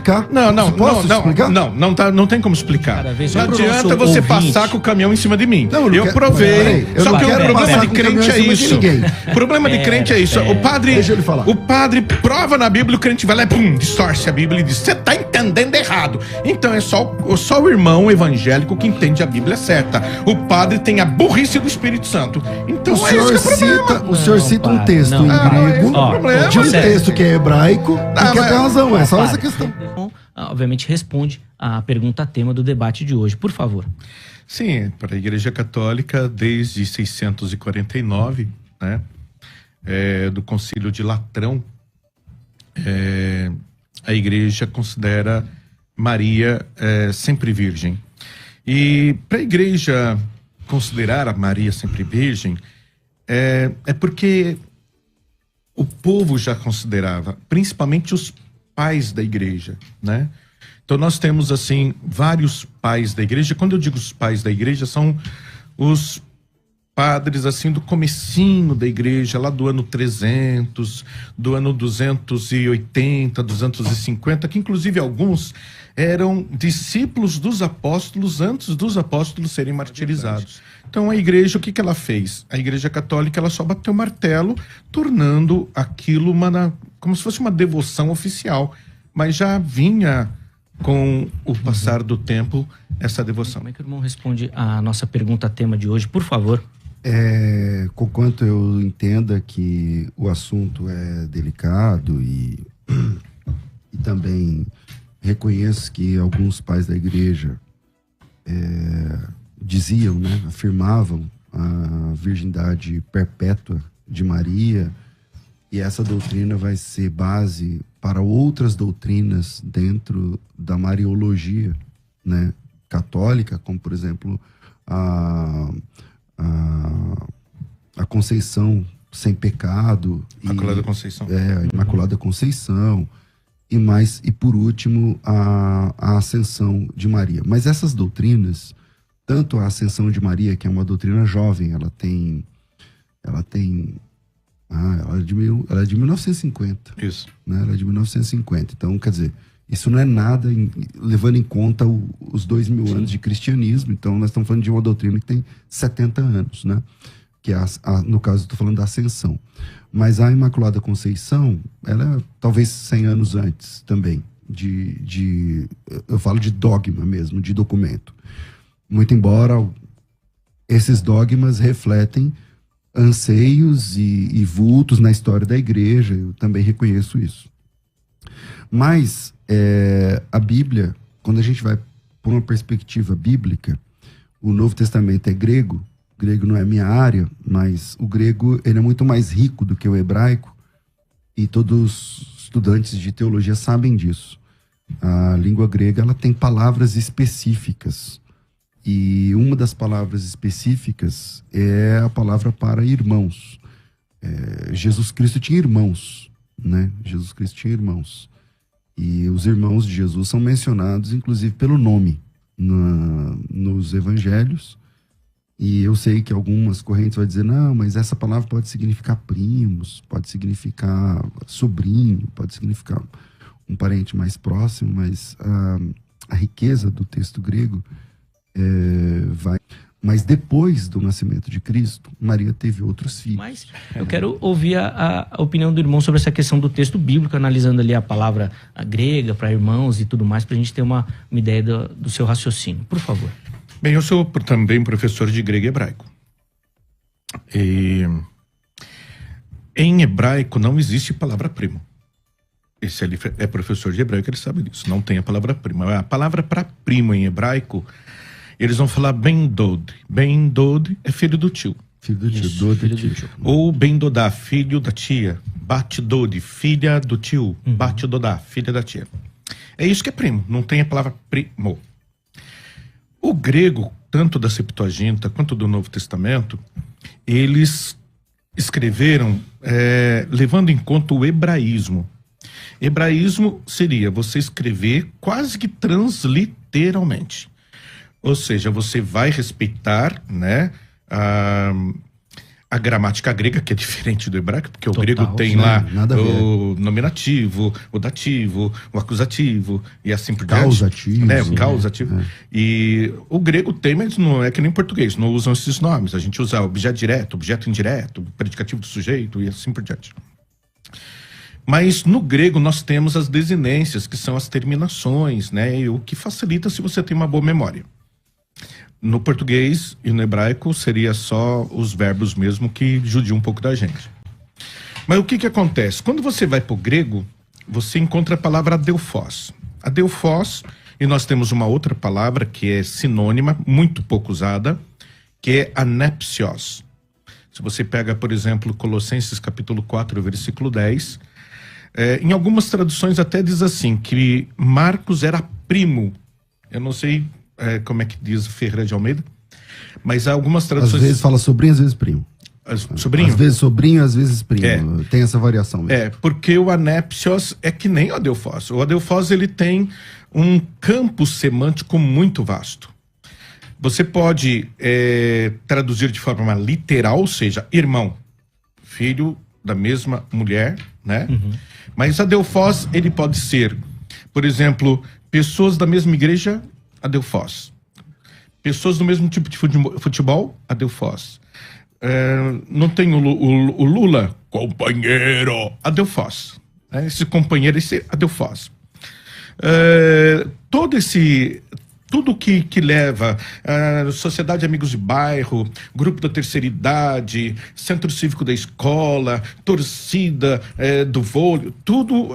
explicar? Posso explicar? Não tem como explicar. Não adianta você passar com o caminhão em cima de mim. Eu provei. Só que o problema de crente é isso. O problema de crente é isso. O padre prova na Bíblia, o crente vai lá e pum, distorce a Bíblia e diz: você tá entendendo errado. Então é só o irmão evangélico que entende a Bíblia certa. O padre tem a burrice do Espírito Santo. Então o senhor cita um texto em grego de um texto que é hebraico e quer ter razão. É só essa questão. Obviamente responde a pergunta tema do debate de hoje, por favor. Sim, para a Igreja Católica, desde 649, né, do Concílio de Latrão, a Igreja considera Maria sempre virgem. E para a Igreja considerar a Maria sempre virgem, é porque o povo já considerava, principalmente os pais da Igreja, né? Então nós temos, assim, vários pais da Igreja. Quando eu digo os pais da Igreja, são os padres, assim, do comecinho da Igreja, lá do ano 300, do ano 280, 250, que inclusive alguns eram discípulos dos apóstolos antes dos apóstolos serem martirizados. Então a Igreja, o que ela fez? A Igreja Católica, ela só bateu o martelo, tornando aquilo como se fosse uma devoção oficial, mas já vinha com o passar do tempo essa devoção. Como é que o irmão responde a nossa pergunta tema de hoje, por favor? Conquanto eu entenda que o assunto é delicado e também reconheço que alguns pais da Igreja diziam, né, afirmavam a virgindade perpétua de Maria, e essa doutrina vai ser base para outras doutrinas dentro da Mariologia, né, católica, como por exemplo a Conceição sem pecado, Imaculada Conceição, a Imaculada Conceição, e por último a Ascensão de Maria. Mas essas doutrinas, tanto a Ascensão de Maria, que é uma doutrina jovem, ela é de 1950. Isso. Né? Ela é de 1950. Então, quer dizer, isso não é nada levando em conta os 2000 anos de cristianismo. Então, nós estamos falando de uma doutrina que tem 70 anos, né? Que é no caso, estou falando da Ascensão. Mas a Imaculada Conceição, ela é talvez 100 anos antes também. Eu falo de dogma mesmo, de documento. Muito embora esses dogmas refletem anseios e vultos na história da Igreja, eu também reconheço isso. Mas a Bíblia, quando a gente vai por uma perspectiva bíblica, o Novo Testamento é grego. O grego não é minha área, mas o grego ele é muito mais rico do que o hebraico, e todos os estudantes de teologia sabem disso. A língua grega ela tem palavras específicas, e uma das palavras específicas é a palavra para irmãos. Jesus Cristo tinha irmãos, né? Jesus Cristo tinha irmãos. E os irmãos de Jesus são mencionados, inclusive, pelo nome nos evangelhos. E eu sei que algumas correntes vão dizer, não, mas essa palavra pode significar primos, pode significar sobrinho, pode significar um parente mais próximo, mas a riqueza do texto grego vai... Mas depois do nascimento de Cristo, Maria teve outros filhos. Mas eu quero ouvir a opinião do irmão sobre essa questão do texto bíblico, analisando ali a palavra grega para irmãos e tudo mais, para a gente ter uma ideia do seu raciocínio. Por favor. Bem, eu sou também professor de grego e hebraico. E em hebraico não existe palavra primo. Esse ali é professor de hebraico, ele sabe disso. Não tem a palavra primo. A palavra para primo em hebraico, eles vão falar ben-dod. Ben-dod é filho do tio. Filho do tio, filho do tio. Ou ben-dodá, filho da tia. Bat-dod, filha do tio. Bat-dodá, filha da tia. É isso que é primo, não tem a palavra primo. O grego, tanto da Septuaginta quanto do Novo Testamento, eles escreveram levando em conta o hebraísmo. Hebraísmo seria você escrever quase que transliteralmente. Ou seja, você vai respeitar, né, a gramática grega, que é diferente do hebraico, porque Total, o grego tem sim, lá nada a ver. o nominativo, o dativo, o acusativo e assim por diante. Causativo, Né? O sim. causativo. E o grego tem, mas não é que nem português, não usam esses nomes. A gente usa objeto direto, objeto indireto, predicativo do sujeito e assim por diante. Mas no grego nós temos as desinências, que são as terminações, né? E o que facilita se você tem uma boa memória. No português e no hebraico seria só os verbos mesmo, que judiam um pouco da gente. Mas o que acontece? Quando você vai para o grego, você encontra a palavra adelphos. Adelphos, e nós temos uma outra palavra que é sinônima, muito pouco usada, que é anepsios. Se você pega, por exemplo, Colossenses capítulo 4, versículo 10, em algumas traduções até diz assim, que Marcos era primo. Eu não sei como é que diz Ferreira de Almeida, mas há algumas traduções... Às vezes fala sobrinho, às vezes primo. Sobrinho? Às vezes sobrinho, às vezes primo. Tem essa variação mesmo. Porque o anepsios é que nem o adelphos. O adelphos, ele tem um campo semântico muito vasto. Você pode traduzir de forma literal, ou seja, irmão, filho da mesma mulher, né? Uhum. Mas adelphos, ele pode ser, por exemplo, pessoas da mesma igreja, adelphos. Pessoas do mesmo tipo de futebol, adelphos. Não tem o Lula, companheiro, adelphos. Esse companheiro, esse adelphos. Tudo que leva Sociedade de Amigos de Bairro, Grupo da Terceira Idade, Centro Cívico da Escola, torcida do vôlei, tudo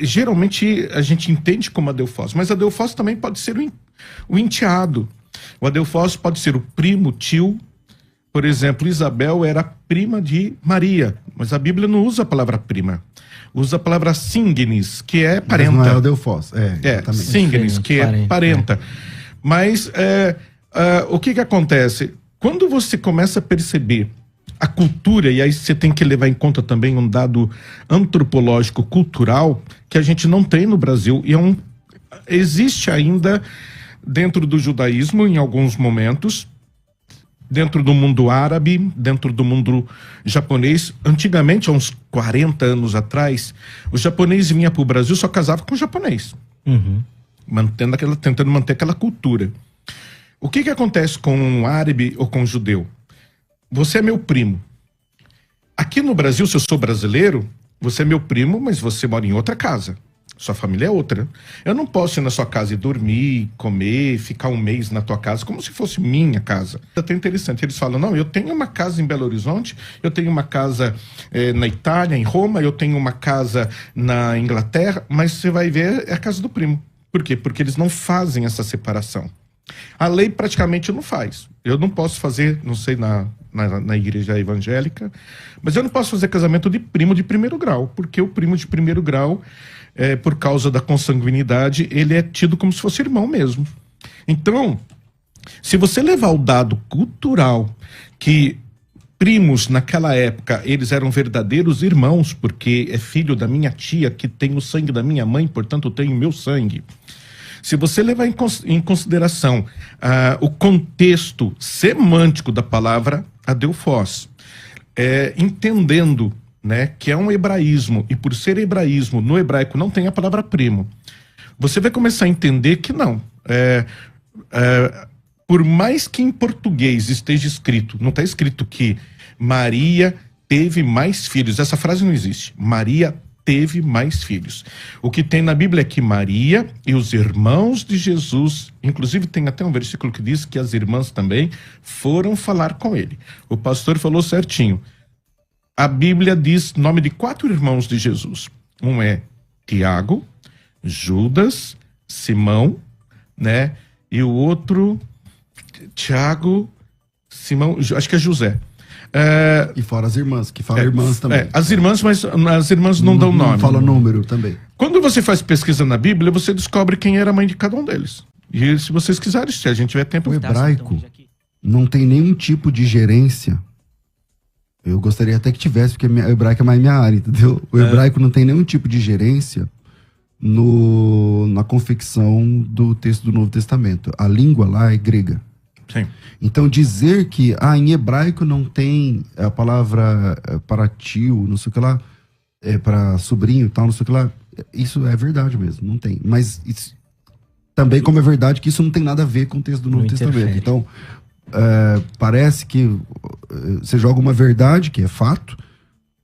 geralmente a gente entende como adelphos, mas adelphos também pode ser o enteado. O adelphos pode ser o primo, tio. Por exemplo, Isabel era prima de Maria, mas a Bíblia não usa a palavra prima. Usa a palavra singnis, que é parenta. Mas não é adelphos, exatamente. Singnis, que é parenta. Mas o que acontece? Quando você começa a perceber a cultura, e aí você tem que levar em conta também um dado antropológico cultural que a gente não tem no Brasil, e existe ainda dentro do judaísmo em alguns momentos, dentro do mundo árabe, dentro do mundo japonês. Antigamente, há uns 40 anos atrás, o japonês vinha para o Brasil, só casava com o japonês. Uhum. Tentando manter aquela cultura. O que acontece com um árabe ou com um judeu? Você é meu primo. Aqui no Brasil, se eu sou brasileiro, você é meu primo, mas você mora em outra casa. Sua família é outra. Eu não posso ir na sua casa e dormir, comer, ficar um mês na tua casa, como se fosse minha casa. É até interessante. Eles falam, não, eu tenho uma casa em Belo Horizonte, eu tenho uma casa na Itália, em Roma, eu tenho uma casa na Inglaterra, mas você vai ver, é a casa do primo. Por quê? Porque eles não fazem essa separação. A lei praticamente não faz. Eu não posso fazer, não sei, na igreja evangélica, mas eu não posso fazer casamento de primo de primeiro grau, porque o primo de primeiro grau, por causa da consanguinidade, ele é tido como se fosse irmão mesmo. Então, se você levar o dado cultural que primos naquela época, eles eram verdadeiros irmãos, porque é filho da minha tia que tem o sangue da minha mãe, portanto tem o meu sangue. Se você levar em consideração o contexto semântico da palavra adelphos, entendendo, né, que é um hebraísmo, e por ser hebraísmo, no hebraico não tem a palavra primo, você vai começar a entender que não. Por mais que em português esteja escrito, não está escrito que Maria teve mais filhos. Essa frase não existe. Maria teve mais filhos. O que tem na Bíblia é que Maria e os irmãos de Jesus, inclusive tem até um versículo que diz que as irmãs também foram falar com ele. O pastor falou certinho. A Bíblia diz o nome de 4 irmãos de Jesus. Um é Tiago, Judas, Simão, né? E o outro, Tiago, Simão, acho que é José. E fora as irmãs, que falam irmãs também. As irmãs, mas as irmãs não dão nome. Não fala número também. Quando você faz pesquisa na Bíblia, você descobre quem era a mãe de cada um deles. E se vocês quiserem, se a gente tiver tempo... O hebraico não tem nenhum tipo de gerência. Eu gostaria até que tivesse, porque o hebraico é mais minha área, entendeu? O hebraico não tem nenhum tipo de gerência na confecção do texto do Novo Testamento. A língua lá é grega. Sim. Então dizer que em hebraico não tem a palavra para tio, não sei o que lá, para sobrinho e tal, não sei o que lá, isso é verdade mesmo, não tem. Mas isso, também como é verdade que isso não tem nada a ver com o texto do Novo Testamento. Então parece que você joga uma verdade, que é fato,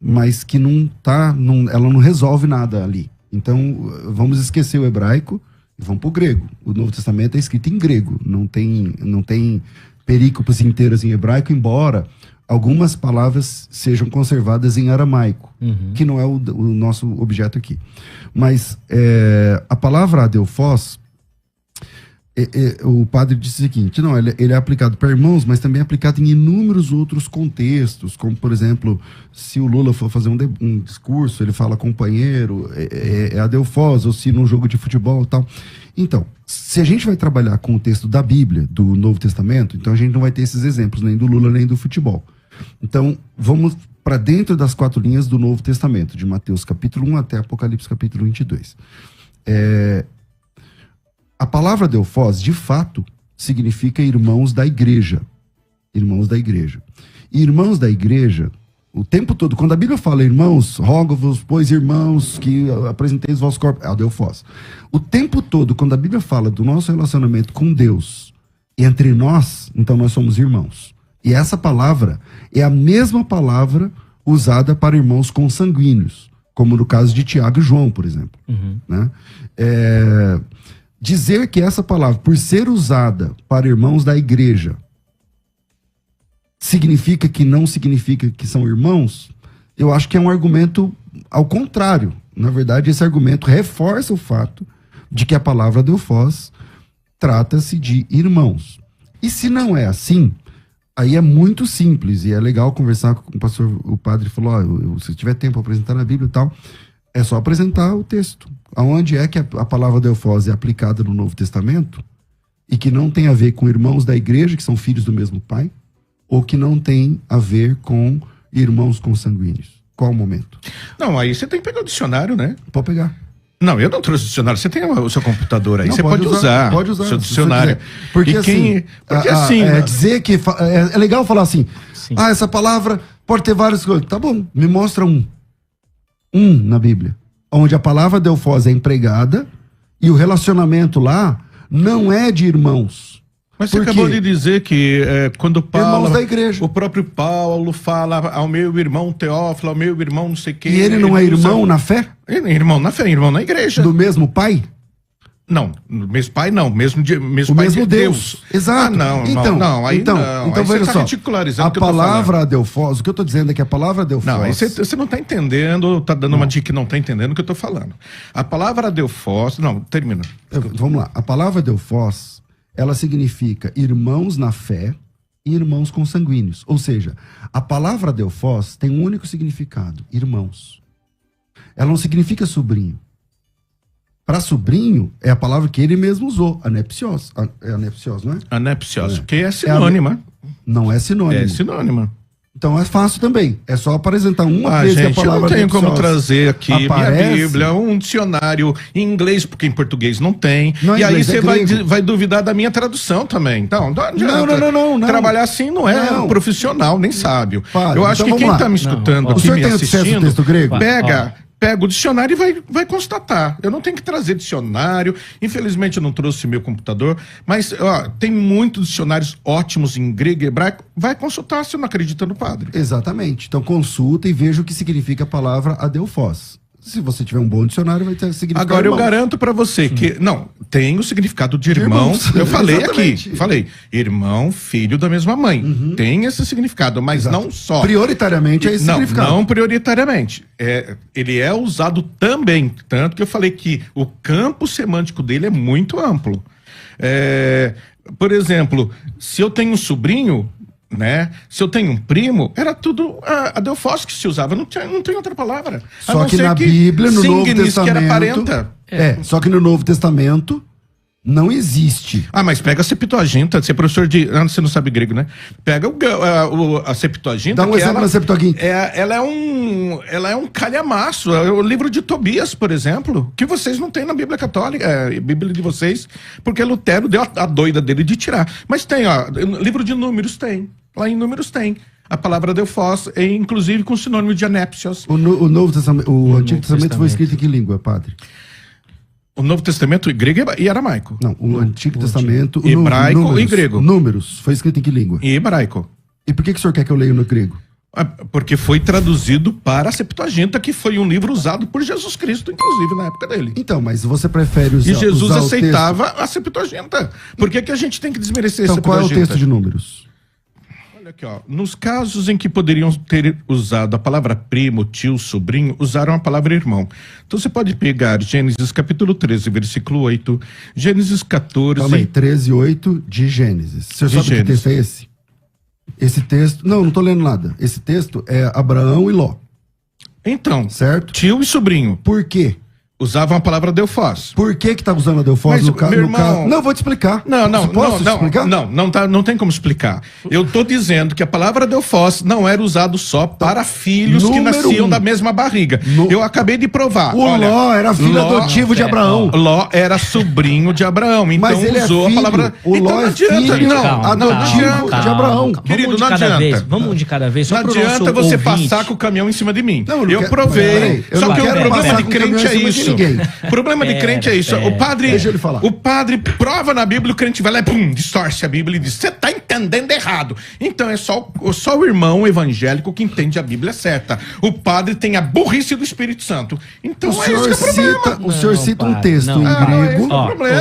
mas que ela não resolve nada ali. Então vamos esquecer o hebraico e vamos para o grego. O Novo Testamento é escrito em grego, não tem perícopes inteiras em hebraico, embora algumas palavras sejam conservadas em aramaico, que não é o nosso objeto aqui. Mas a palavra adelphos, o padre disse o seguinte, não, ele é aplicado para irmãos, mas também é aplicado em inúmeros outros contextos, como, por exemplo, se o Lula for fazer um discurso, ele fala companheiro, é adelphos, ou se num jogo de futebol e tal. Então, se a gente vai trabalhar com o texto da Bíblia, do Novo Testamento, então a gente não vai ter esses exemplos, nem do Lula, nem do futebol. Então, vamos para dentro das 4 linhas do Novo Testamento, de Mateus capítulo 1 até Apocalipse capítulo 22. A palavra adelphos, de fato, significa irmãos da igreja. Irmãos da igreja. E irmãos da igreja, o tempo todo, quando a Bíblia fala irmãos, rogo-vos, pois irmãos, que apresenteis os vossos corpos, é adelphos. O tempo todo, quando a Bíblia fala do nosso relacionamento com Deus, entre nós, então nós somos irmãos. E essa palavra é a mesma palavra usada para irmãos consanguíneos, como no caso de Tiago e João, por exemplo. Né? Dizer que essa palavra, por ser usada para irmãos da igreja, significa que não significa que são irmãos, eu acho que é um argumento ao contrário. Na verdade, esse argumento reforça o fato de que a palavra adelphos trata-se de irmãos. E se não é assim, aí é muito simples, e é legal conversar com o pastor, o padre falou, se tiver tempo para apresentar na Bíblia e tal, é só apresentar o texto. Aonde é que a palavra adelphos é aplicada no Novo Testamento e que não tem a ver com irmãos da igreja, que são filhos do mesmo pai, ou que não tem a ver com irmãos consanguíneos? Qual o momento? Não, aí você tem que pegar o dicionário, né? Pode pegar. Não, eu não trouxe o dicionário. Você tem o seu computador aí. Não, você pode usar o seu dicionário. Porque assim, né? dizer que... É legal falar assim, essa palavra pode ter várias coisas. Tá bom, me mostra um na Bíblia, onde a palavra adelphos é empregada e o relacionamento lá não é de irmãos. Mas você acabou de dizer que quando Paulo... Irmãos da igreja. O próprio Paulo fala ao meu irmão Teófilo, ao meu irmão não sei quem... E ele não é irmão na fé? Irmão na fé, irmão na igreja. Do mesmo pai? Não, mesmo pai não, mesmo o pai mesmo de Deus. Exato. Então aí veja você tá só, ridicularizando a palavra adelphos, o que eu tô dizendo é que a palavra adelphos... Não, aí você não tá entendendo, tá dando uma dica que não tá entendendo o que eu tô falando. A palavra adelphos... Não, termina. Vamos lá. A palavra adelphos, ela significa irmãos na fé e irmãos consanguíneos. Ou seja, a palavra adelphos tem um único significado, irmãos. Ela não significa sobrinho. Para sobrinho, é a palavra que ele mesmo usou, anepsios. É anepsios, não é? Anepsios, que é sinônima. Não é sinônimo. É sinônima. Então é fácil também. É só apresentar uma vez que a palavra eu não tenho como trazer aqui aparece, minha Bíblia, um dicionário em inglês, porque em português não tem. Não, e aí você grego. vai duvidar da minha tradução também. Então, não adianta. Não. Trabalhar assim não é um profissional, nem sábio. Padre, eu acho então que quem lá. está me escutando aqui, o senhor me tem acesso ao assistindo, texto grego? pega o dicionário e vai constatar. Eu não tenho que trazer dicionário. Infelizmente eu não trouxe meu computador, mas tem muitos dicionários ótimos em grego e hebraico. Vai consultar se não acredita no padre. Exatamente. Então consulta e veja o que significa a palavra adelphos. Se você tiver um bom dicionário, vai ter significado. Agora, irmãos. eu garanto pra você que... Não, tem o significado de irmãos. Eu falei aqui. Falei, irmão, filho da mesma mãe. Tem esse significado, mas não só. Prioritariamente é esse significado. Não prioritariamente. Ele é usado também. Tanto que eu falei que o campo semântico dele é muito amplo. Por exemplo, se eu tenho um sobrinho... Né? Se eu tenho um primo, era tudo adelphos que se usava, não tem outra palavra. Só que na Bíblia, no Novo que era Testamento, parenta. só que no Novo Testamento Não existe. Ah, mas pega a Septuaginta, você é professor de... Ah, você não sabe grego, né? Pega a Septuaginta... Dá um exemplo na Septuaginta. Ela é um calhamaço. É o livro de Tobias, por exemplo, que vocês não têm na Bíblia Católica, a Bíblia de vocês, porque Lutero deu a doida dele de tirar. Mas tem, ó, livro de Números tem. Lá em Números tem. A palavra Delfós, inclusive com sinônimo de anépsios. O Novo Testamento, o Antigo Testamento foi escrito em que língua, padre? O Novo Testamento grego e aramaico. Não, o Antigo Testamento... Hebraico números, e grego. Números, foi escrito em que língua? E hebraico. E por que o senhor quer que eu leia no grego? Porque foi traduzido para a Septuaginta, que foi um livro usado por Jesus Cristo, inclusive, na época dele. Então, mas você prefere usar... E Jesus usar aceitava a Septuaginta. Por que a gente tem que desmerecer a Septuaginta? Então, qual é o texto de Números? Olha aqui, ó. Nos casos em que poderiam ter usado a palavra primo, tio, sobrinho, usaram a palavra irmão. Então você pode pegar Gênesis capítulo 13, versículo 8, Gênesis 14... Calma aí, 13, 8 de Gênesis. Você sabe que texto é esse? Esse texto... Não tô lendo nada. Esse texto é Abraão e Ló. Então, certo? Tio e sobrinho. Por quê? Usavam a palavra Delfós. Por que tá usando a Delfós no caso? Não, vou te explicar. Não tem como explicar. Eu tô dizendo que a palavra Delfós não era usado só para filhos que nasciam da mesma barriga. Eu acabei de provar. Ló era filho adotivo de Abraão. Ló era sobrinho de Abraão, então mas ele usou a palavra... O Ló é filho adotivo de Abraão. Querido, não adianta. Vamos de cada vez. Não adianta você passar com o caminhão em cima de mim. Eu provei. Só que o problema de crente é isso. O problema de crente é isso. O padre prova na Bíblia, o crente vai lá e distorce a Bíblia e diz: você está entendendo errado. Então é só o irmão evangélico que entende a Bíblia certa. O padre tem a burrice do Espírito Santo. Então o senhor cita um texto em grego,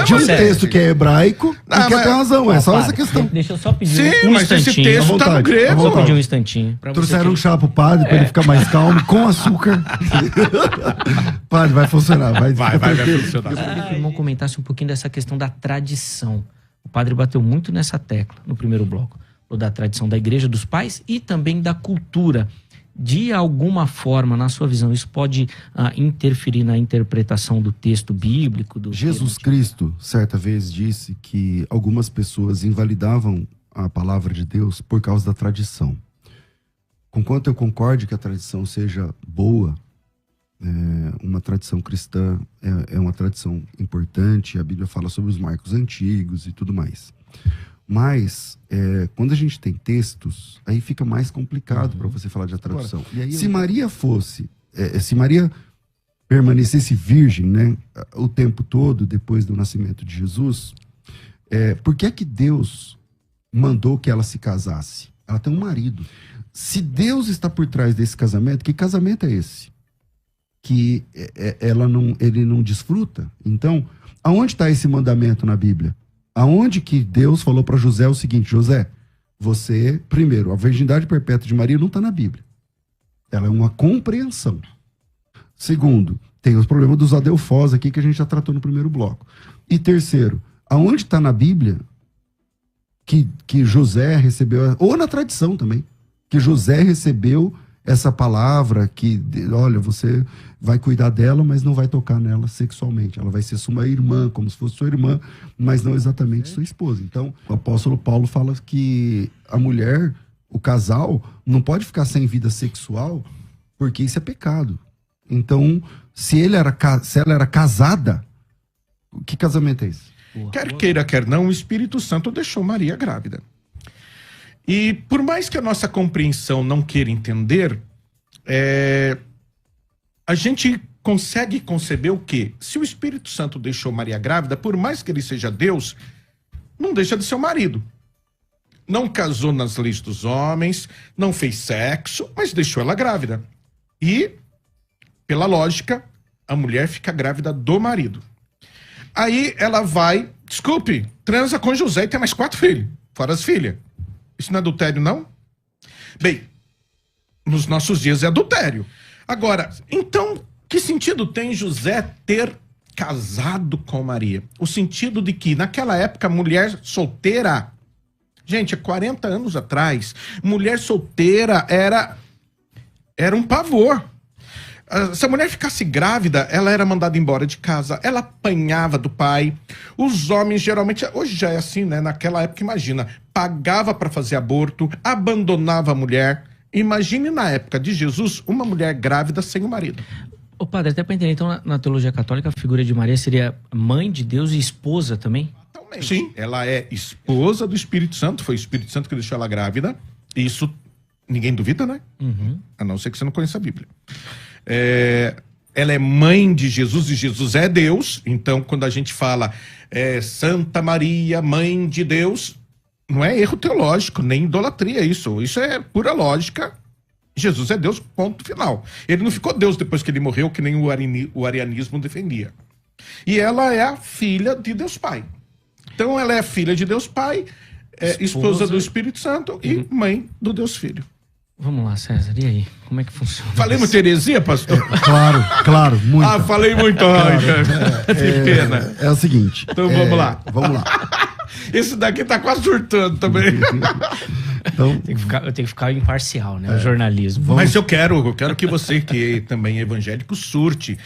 de um texto que é hebraico, e quer ter razão. É só essa questão. Deixa eu só pedir um instantinho. Esse texto está no grego. Vou pedir um instantinho. Trouxeram um chá pro padre para ele ficar mais calmo, com açúcar. Padre, vai funcionar. Vai funcionar. Eu queria que o irmão comentasse um pouquinho dessa questão da tradição. O padre bateu muito nessa tecla no primeiro bloco. Ou da tradição da igreja, dos pais e também da cultura. De alguma forma, na sua visão, isso pode interferir na interpretação do texto bíblico? Jesus Cristo, certa vez, disse que algumas pessoas invalidavam a palavra de Deus por causa da tradição. Conquanto eu concorde que a tradição seja boa, uma tradição cristã é uma tradição importante, a Bíblia fala sobre os marcos antigos e tudo mais. Mas, quando a gente tem textos, aí fica mais complicado para você falar de tradução. E aí, se Maria permanecesse virgem, né, o tempo todo depois do nascimento de Jesus, por que é que Deus mandou que ela se casasse? Ela tem um marido. Se Deus está por trás desse casamento, que casamento é esse? Que ele não desfruta? Então, aonde está esse mandamento na Bíblia? Aonde que Deus falou para José o seguinte: José, você, primeiro, a virgindade perpétua de Maria não está na Bíblia. Ela é uma compreensão. Segundo, tem os problemas dos adelfós aqui que a gente já tratou no primeiro bloco. E terceiro, aonde está na Bíblia que José recebeu, ou na tradição também, que José recebeu essa palavra que, olha, você vai cuidar dela, mas não vai tocar nela sexualmente. Ela vai ser sua irmã, como se fosse sua irmã, mas não exatamente sua esposa. Então, o apóstolo Paulo fala que a mulher, o casal, não pode ficar sem vida sexual, porque isso é pecado. Então, se ela era casada, que casamento é esse? Quer queira, quer não, o Espírito Santo deixou Maria grávida. E por mais que a nossa compreensão não queira entender, a gente consegue conceber o quê? Se o Espírito Santo deixou Maria grávida, por mais que ele seja Deus, não deixa de ser o marido. Não casou nas leis dos homens, não fez sexo, mas deixou ela grávida. E, pela lógica, a mulher fica grávida do marido. Aí ela vai, transa com José e tem mais 4 filhos, fora as filhas. Isso não é adultério, não? Bem, nos nossos dias é adultério. Agora, então, que sentido tem José ter casado com Maria? O sentido de que, naquela época, mulher solteira... Gente, há 40 anos atrás, mulher solteira era um pavor. Se a mulher ficasse grávida, ela era mandada embora de casa, ela apanhava do pai. Os homens, geralmente, hoje já é assim, né? Naquela época, imagina, pagava para fazer aborto, abandonava a mulher. Imagine na época de Jesus, uma mulher grávida sem o marido. Ô padre, até para entender, então, na teologia católica, a figura de Maria seria mãe de Deus e esposa também? Sim, ela é esposa do Espírito Santo, foi o Espírito Santo que deixou ela grávida. Isso ninguém duvida, né? Uhum. A não ser que você não conheça a Bíblia. Ela é mãe de Jesus e Jesus é Deus. Então, quando a gente fala Santa Maria, mãe de Deus, não é erro teológico, nem idolatria isso. Isso é pura lógica. Jesus é Deus, ponto final. Ele não ficou Deus depois que ele morreu, que nem o arianismo defendia. E ela é a filha de Deus Pai. Então ela é filha de Deus Pai, esposa do Espírito Santo e mãe do Deus Filho. Vamos lá, César, e aí? Como é que funciona? Falei muita heresia, pastor? Claro, muito. Ah, falei muito. Que pena. É o seguinte. Então vamos lá. Vamos lá. Esse daqui tá quase surtando também. Então, Eu tenho que ficar imparcial, né? O jornalismo. Mas eu quero que você, que também é evangélico, surte.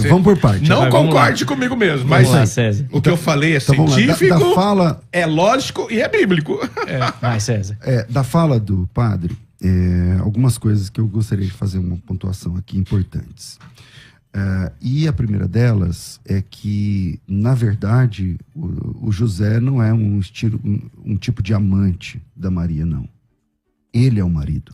vamos por parte. Não Vai, vamos concorde comigo mesmo, Vamos mas lá, César. o que eu falei é Então, vamos lá. científico, Da fala, é lógico e é bíblico. Vai, César. da fala do padre, algumas coisas que eu gostaria de fazer uma pontuação aqui importantes. E a primeira delas é que, na verdade, o José não é um tipo de amante da Maria, não. Ele é o marido.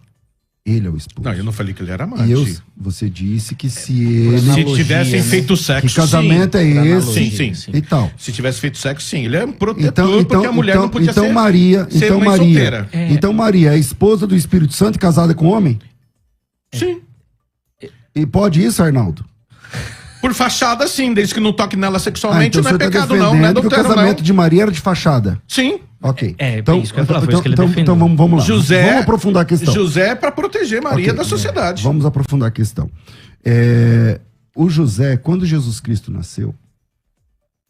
Ele é o esposo. Não, eu não falei que ele era amante. E você disse que se ele... Se tivessem feito sexo, que casamento sim. é esse? Sim. E tal. Se tivesse feito sexo, sim. Ele é um protetor, porque a mulher não podia ser Maria, então mãe Maria, solteira. Então Maria é esposa do Espírito Santo e casada com homem? Sim. E pode isso, Arnaldo? Por fachada, sim. Desde que não toque nela sexualmente, então não é você tá pecado, não. Não é defendendo que o adultério, casamento não. de Maria era de fachada. Sim. Ok. Isso que eu ia falar, foi isso que ele defendeu. então vamos lá. José, vamos aprofundar a questão. José é para proteger Maria da sociedade. Vamos aprofundar a questão. O José, quando Jesus Cristo nasceu,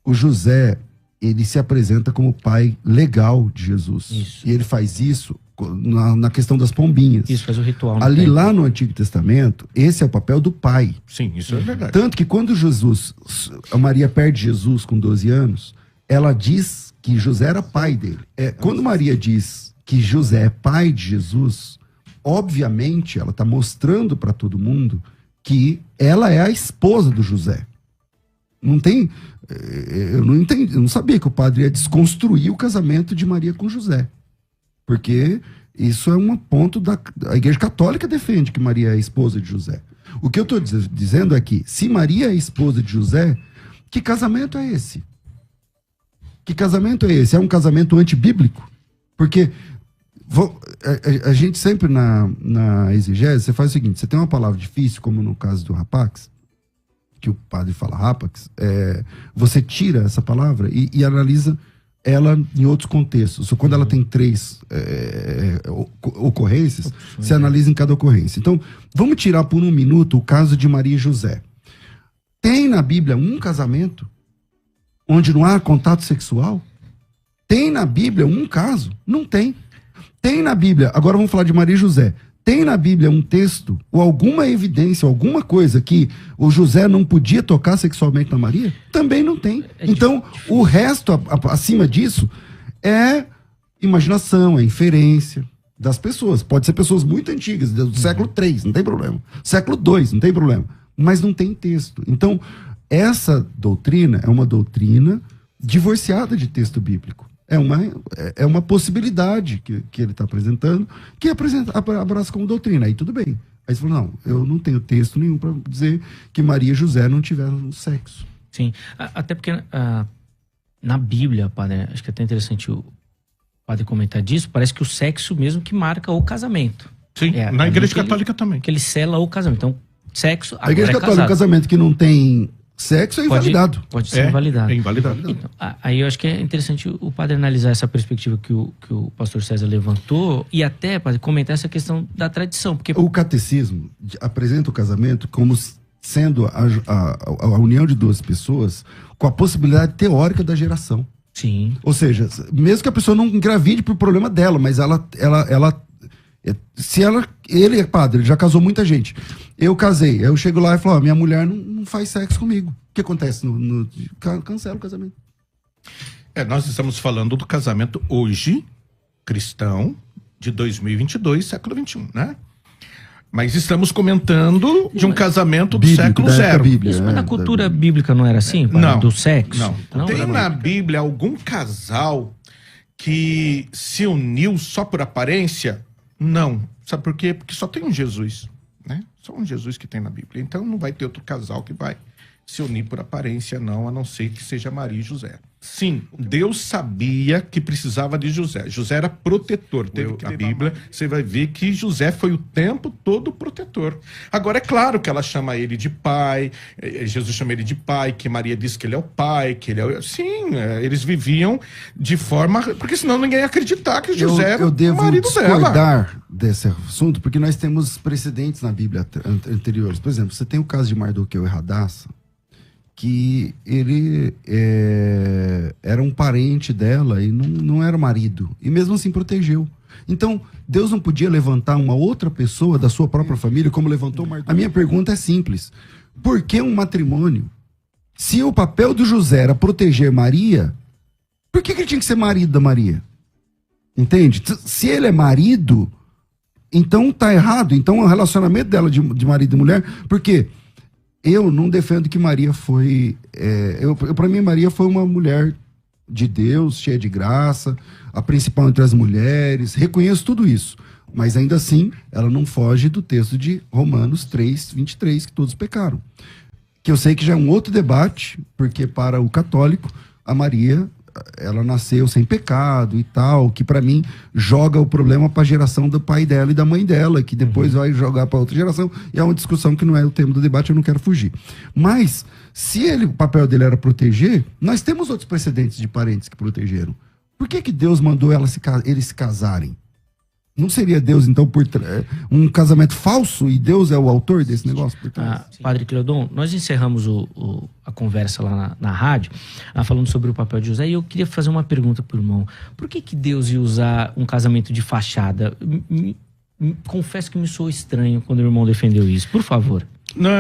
o José, ele se apresenta como o pai legal de Jesus. Isso. E ele faz isso na questão das pombinhas. Isso, faz o ritual. Ali lá no Antigo Testamento, esse é o papel do pai. Sim, isso é verdade. Tanto que quando a Maria perde Jesus com 12 anos, ela diz que José era pai dele. Quando Maria diz que José é pai de Jesus, obviamente ela está mostrando para todo mundo que ela é a esposa do José. Não tem... Eu não entendi, eu não sabia que o padre ia desconstruir o casamento de Maria com José. Porque isso é um ponto a Igreja Católica defende que Maria é a esposa de José. O que eu estou dizendo é que, se Maria é a esposa de José, que casamento é esse? Que casamento é esse? É um casamento antibíblico? Porque a gente sempre na exegese, você faz o seguinte, você tem uma palavra difícil, como no caso do rapax, que o padre fala rapax, você tira essa palavra e analisa ela em outros contextos. Quando ela tem 3 ocorrências, você analisa em cada ocorrência. Então, vamos tirar por um minuto o caso de Maria e José. Tem na Bíblia um casamento onde não há contato sexual? Tem na Bíblia um caso? Não tem. Tem na Bíblia, agora vamos falar de Maria e José. Tem na Bíblia um texto ou alguma evidência, alguma coisa que o José não podia tocar sexualmente na Maria? Também não tem. Então, o resto acima disso é imaginação, é inferência das pessoas. Pode ser pessoas muito antigas, do século III, não tem problema. Século II, não tem problema. Mas não tem texto. Então, essa doutrina é uma doutrina divorciada de texto bíblico. É uma possibilidade que ele está apresentando, que abraça como doutrina. Aí tudo bem. Aí você falou, não, eu não tenho texto nenhum para dizer que Maria e José não tiveram sexo. Sim, até porque na Bíblia, padre, acho que é até interessante o padre comentar disso, parece que o sexo mesmo que marca o casamento. Sim, na Igreja Católica também. Que ele sela o casamento. Então, sexo, a Igreja Católica, um casamento que não tem sexo é invalidado. Pode ser invalidado. É invalidado. Então, aí eu acho que é interessante o padre analisar essa perspectiva que o pastor César levantou e até, padre, comentar essa questão da tradição. Porque o catecismo apresenta o casamento como sendo a união de 2 pessoas com a possibilidade teórica da geração. Sim. Ou seja, mesmo que a pessoa não engravide por problema dela, mas ela Se ele é padre, ele já casou muita gente. Eu casei, aí eu chego lá e falo, minha mulher não faz sexo comigo. O que acontece? Cancela o casamento. Nós estamos falando do casamento hoje, cristão, de 2022, século XXI, né? Mas estamos comentando de um casamento do Bíblico, século da época zero. bíblia, Isso, mas na da cultura Bíblia. bíblica não era assim? Padre? Não. Do sexo? Não. Tem na Bíblia algum casal que se uniu só por aparência? Não. Sabe por quê? Porque só tem um Jesus, né? Só um Jesus que tem na Bíblia. Então não vai ter outro casal que vai se unir por aparência, não, a não ser que seja Maria e José. Sim, Deus sabia que precisava de José. José era protetor. A Bíblia, você vai ver que José foi o tempo todo protetor. Agora, é claro que ela chama ele de pai, Jesus chama ele de pai, que Maria diz que ele é o pai, que ele é o... Sim, eles viviam de forma... Porque senão ninguém ia acreditar que José era eu o devo marido dela. discordar desse assunto, porque nós temos precedentes na Bíblia anteriores. Por exemplo, você tem o caso de Mardoqueu e Radassa, que ele era um parente dela e não era marido. E mesmo assim protegeu. Então, Deus não podia levantar uma outra pessoa da sua própria família como levantou Mardoqueu? A minha pergunta é simples. Por que um matrimônio? Se o papel do José era proteger Maria, por que ele tinha que ser marido da Maria? Entende? Se ele é marido, então tá errado. Então o relacionamento dela de marido e mulher... Por quê? Eu não defendo que Maria foi... Para mim, Maria foi uma mulher de Deus, cheia de graça, a principal entre as mulheres. Reconheço tudo isso. Mas ainda assim, ela não foge do texto de Romanos 3, 23, que todos pecaram. Que eu sei que já é um outro debate, porque para o católico, a Maria... ela nasceu sem pecado e tal, que pra mim joga o problema pra geração do pai dela e da mãe dela, que depois vai jogar pra outra geração, e é uma discussão que não é o tema do debate, eu não quero fugir. Mas, se o papel dele era proteger, nós temos outros precedentes de parentes que protegeram. Por que Deus mandou eles se casarem? Não seria Deus, então, um casamento falso e Deus é o autor desse negócio? Padre Cleodon, nós encerramos a conversa lá na rádio, falando sobre o papel de José, e eu queria fazer uma pergunta para o irmão. Por que Deus ia usar um casamento de fachada? Confesso que me soou estranho quando o irmão defendeu isso. Por favor. Não,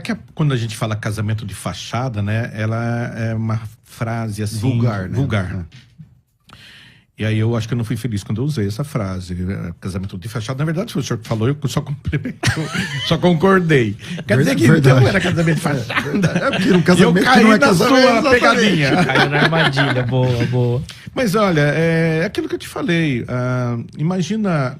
que quando a gente fala casamento de fachada, né, ela é uma frase assim... Vulgar, né? Vulgar. E aí eu acho que eu não fui feliz quando eu usei essa frase, casamento de fachada. Na verdade, foi o senhor que falou, eu só concordei. Quer dizer que então era casamento de fachada. Porque um casamento eu caí não é na casamento, sua pegadinha. Caiu na armadilha, boa. Mas olha, é aquilo que eu te falei. Imagina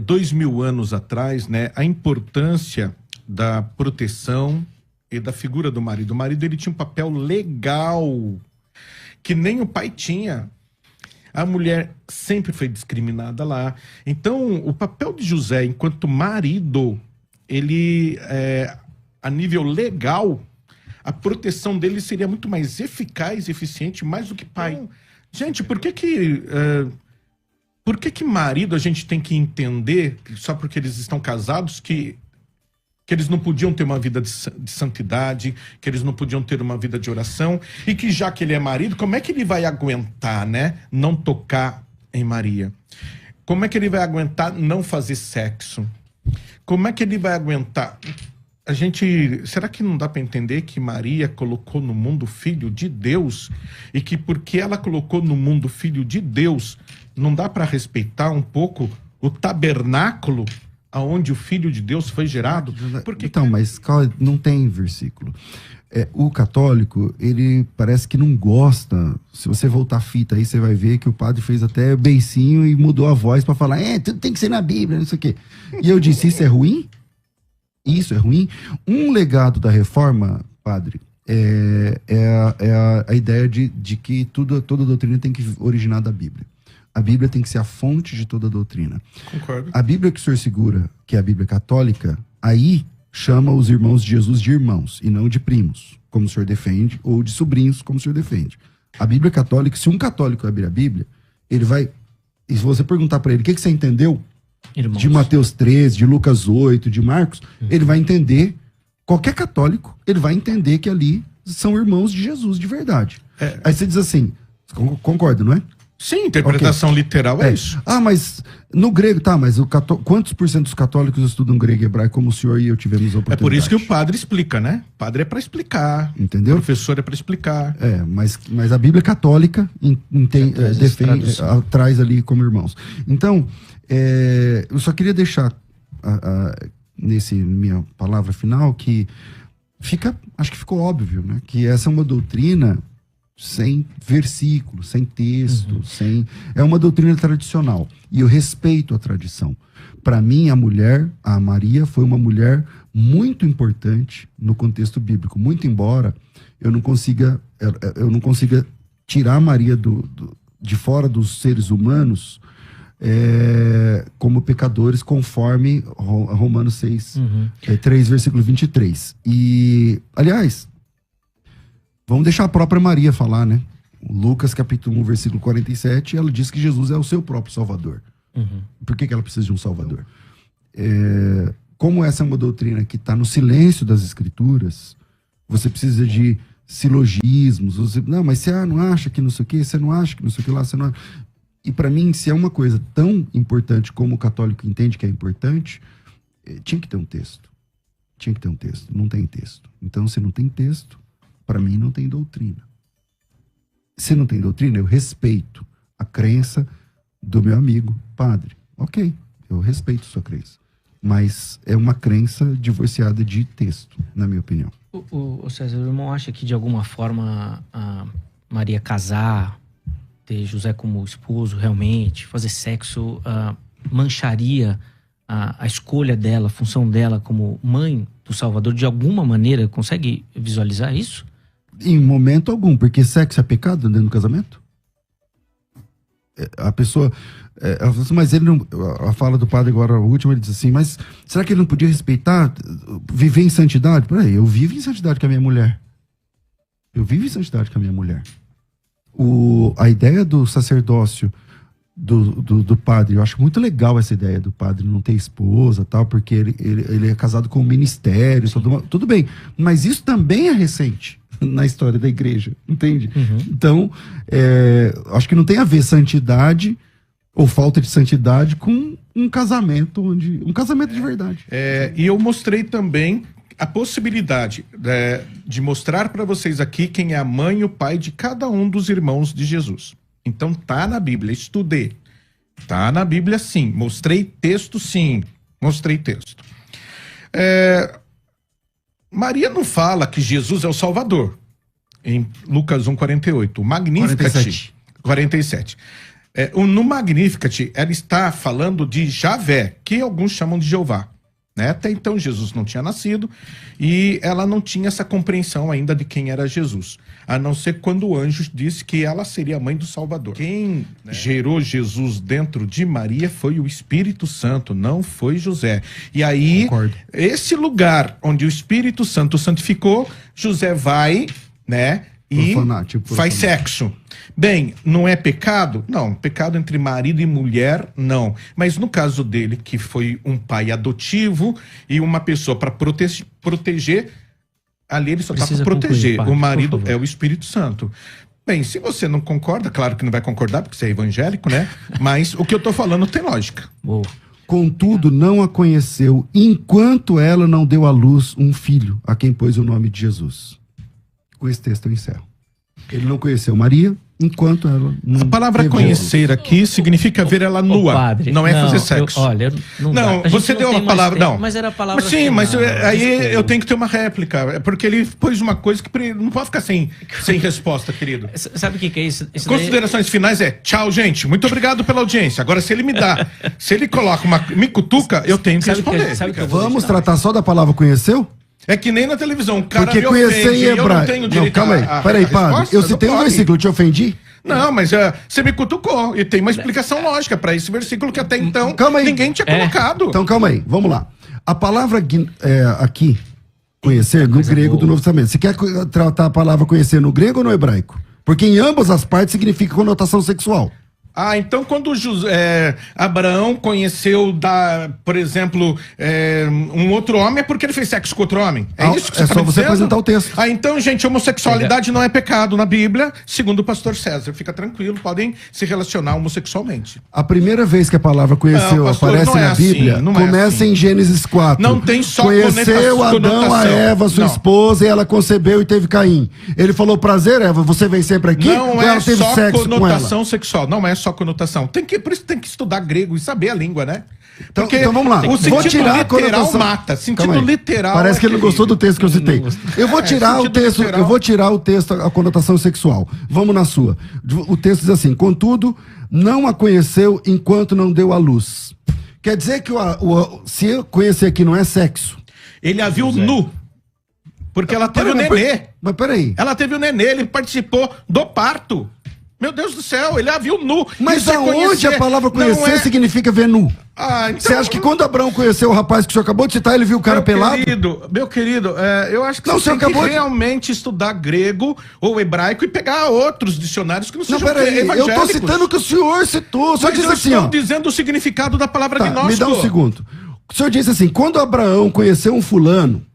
2000 anos atrás, né, a importância da proteção e da figura do marido. O marido, ele tinha um papel legal que nem o pai tinha. A mulher sempre foi discriminada lá. Então, o papel de José, enquanto marido, ele, a nível legal, a proteção dele seria muito mais eficaz e eficiente, mais do que pai. Então, gente, por que marido a gente tem que entender, só porque eles estão casados, que eles não podiam ter uma vida de santidade, que eles não podiam ter uma vida de oração, e que já que ele é marido, como é que ele vai aguentar, né, não tocar em Maria? Como é que ele vai aguentar não fazer sexo? Como é que ele vai aguentar? Será que não dá para entender que Maria colocou no mundo o Filho de Deus, e que porque ela colocou no mundo o Filho de Deus, não dá para respeitar um pouco o tabernáculo aonde o Filho de Deus foi gerado? Então, mas não tem versículo. O católico, ele parece que não gosta. Se você voltar a fita aí, você vai ver que o padre fez até beicinho e mudou a voz para falar, tudo tem que ser na Bíblia, não sei o quê. E eu disse, isso é ruim? Isso é ruim? Um legado da reforma, padre, é a ideia de que toda doutrina tem que originar da Bíblia. A Bíblia tem que ser a fonte de toda a doutrina. Concordo. A Bíblia que o senhor segura, que é a Bíblia católica, aí chama os irmãos de Jesus de irmãos, e não de primos, como o senhor defende, ou de sobrinhos, como o senhor defende. A Bíblia católica, se um católico abrir a Bíblia, ele vai... E se você perguntar para ele, o que você entendeu Irmãos. De Mateus 13, de Lucas 8, de Marcos, ele vai entender, qualquer católico, ele vai entender que ali são irmãos de Jesus de verdade. Aí você diz assim, concorda, não é? Sim, interpretação literal é isso. Ah, mas no grego, tá, mas quantos por cento dos católicos estudam grego e hebraico como o senhor e eu tivemos a oportunidade? É por isso que o padre explica, né? O padre é para explicar. Entendeu? O professor é para explicar. Mas a Bíblia católica traz ali como irmãos. Então, eu só queria deixar nesse minha palavra final que acho que ficou óbvio, né? Que essa é uma doutrina sem versículo, sem texto, é uma doutrina tradicional. E eu respeito a tradição. Para mim, a Maria foi uma mulher muito importante no contexto bíblico, muito embora eu não consiga tirar a Maria de fora dos seres humanos como pecadores, conforme Romanos 6, 3, versículo 23. E, aliás, vamos deixar a própria Maria falar, né? Lucas capítulo 1, versículo 47, ela diz que Jesus é o seu próprio Salvador. Por que ela precisa de um Salvador? Como essa é uma doutrina que está no silêncio das Escrituras, você precisa de silogismos. Não, mas você não acha que não sei o que, você não acha que não sei o que lá, você não... E para mim, se é uma coisa tão importante como o católico entende que é importante, tinha que ter um texto. Tinha que ter um texto. Não tem texto. Então, se não tem texto, para mim não tem doutrina. Se não tem doutrina, eu respeito a crença do meu amigo padre. Ok, eu respeito sua crença. Mas é uma crença divorciada de texto, na minha opinião. O César, o irmão acha que de alguma forma a Maria casar, ter José como esposo realmente, fazer sexo, mancharia a escolha dela, a função dela como mãe do Salvador, de alguma maneira? Consegue visualizar isso? Em momento algum, porque sexo é pecado dentro do casamento? A pessoa... ela fala assim, mas ele não... A fala do padre agora, a última, ele diz assim, mas será que ele não podia respeitar, viver em santidade? Peraí, eu vivo em santidade com a minha mulher. Eu vivo em santidade com a minha mulher. A ideia do sacerdócio do padre, eu acho muito legal essa ideia do padre não ter esposa, tal, porque ele é casado com o ministério, tudo bem, mas isso também é recente na história da igreja, entende? Então, acho que não tem a ver santidade ou falta de santidade com um casamento de verdade. E eu mostrei também a possibilidade de mostrar para vocês aqui quem é a mãe e o pai de cada um dos irmãos de Jesus. Então tá na Bíblia, estudei. Tá na Bíblia sim, mostrei texto sim, mostrei texto. Maria não fala que Jesus é o Salvador, em Lucas 1,48. O Magnificat, 47. No Magnificat, ela está falando de Javé, que alguns chamam de Jeová. Até então Jesus não tinha nascido e ela não tinha essa compreensão ainda de quem era Jesus, a não ser quando o anjo disse que ela seria a mãe do Salvador. Quem gerou Jesus dentro de Maria foi o Espírito Santo, não foi José. E aí, esse lugar onde o Espírito Santo santificou, José vai, e faz sexo. Bem, não é pecado? Não, pecado entre marido e mulher, não. Mas no caso dele, que foi um pai adotivo e uma pessoa para proteger, ali ele só está para proteger. Concluir, o marido é o Espírito Santo. Bem, se você não concorda, claro que não vai concordar, porque você é evangélico, né? Mas o que eu estou falando tem lógica. Boa. Contudo, não a conheceu enquanto ela não deu à luz um filho, a quem pôs o nome de Jesus. Com esse texto eu encerro. Ele não conheceu Maria enquanto ela não... A palavra conhecer aqui significa ver ela nua, padre, não é fazer sexo. Não, você deu uma palavra... Não, mas era a palavra... Sim, mas aí eu tenho que ter uma réplica, porque ele pôs uma coisa que não pode ficar sem resposta, querido. Sabe o que é isso? Considerações finais tchau, gente, muito obrigado pela audiência. Agora, se ele me coloca me cutuca, eu tenho que responder. Vamos tratar só da palavra conheceu? É que nem na televisão, o cara porque me ofende e eu não tenho direito calma aí, peraí, padre, eu citei um versículo, eu te ofendi? Não, mas você me cutucou e tem uma explicação lógica para esse versículo que até então ninguém tinha colocado. Então calma aí, vamos lá. A palavra aqui, conhecer, no grego do Novo Testamento, você quer tratar a palavra conhecer no grego ou no hebraico? Porque em ambas as partes significa conotação sexual. Ah, então quando Abraão conheceu, por exemplo, um outro homem, é porque ele fez sexo com outro homem? É isso que você É tá só me você dizendo? apresentar o texto. Ah, então, gente, homossexualidade não é pecado na Bíblia, segundo o pastor César. Fica tranquilo, podem se relacionar homossexualmente. A primeira vez que a palavra conheceu Não, pastor, aparece não é na Bíblia, assim, não é começa assim. em Gênesis 4. Não tem só Conheceu Adão a conotação. Eva, sua Não. esposa, e ela concebeu e teve Caim. Ele falou, prazer, Eva, você vem sempre aqui? Não Ou é ela teve só sexo com ela? conotação sexual, não é só conotação. Por isso tem que estudar grego e saber a língua, né? Então vamos lá. O Vou sentido tirar a literal conotação. mata. Sentido Calma aí. literal. Parece que ele não gostou do texto que eu citei. Eu vou tirar o sentido texto, literal. eu vou tirar o texto, a conotação sexual. Vamos na sua. O texto diz assim: contudo, não a conheceu enquanto não deu à luz. Quer dizer que se eu conhecer aqui não é sexo. Ele a viu nu. Porque ela teve o nenê. Mas peraí. Ela teve o nenê, ele participou do parto. Meu Deus do céu, ele a viu nu. Mas Isso é aonde conhecer. a palavra Não conhecer é- significa ver nu? Ah, então... Você acha que quando Abraão conheceu o rapaz que o senhor acabou de citar, ele viu o cara pelado? Meu querido, eu acho que Não, você o senhor tem que acabou de- realmente estudar grego ou hebraico e pegar outros dicionários que não Não, sejam peraí, eu evangélicos. tô citando o que o senhor citou. O senhor Mas diz eu assim, estou ó. dizendo o significado da palavra Tá, gnóstico. me dá um segundo. O senhor disse assim, quando Abraão conheceu um fulano,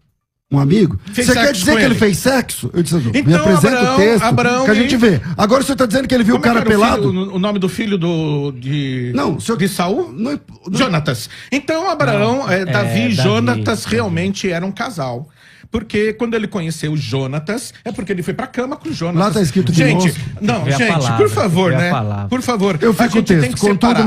um amigo, Fez você quer sexo dizer com que ele ele. fez sexo? Eu disse, me Então, apresenta o texto Abraão que a gente vê. Agora o senhor tá dizendo que ele viu o Como é cara que era pelado? o nome do filho de Não, o senhor... de Saul? Não, Jonatas. Então, Abraão, Davi e Davi. Jonatas realmente eram um casal. Porque quando ele conheceu Jonatas, é porque ele foi pra cama com Jonatas. Lá tá escrito gente, gnóstico. não, Vê a gente, palavra, por favor, vê a né? palavra. Por favor, Eu a fico com o gente tem texto. que Contudo, separar.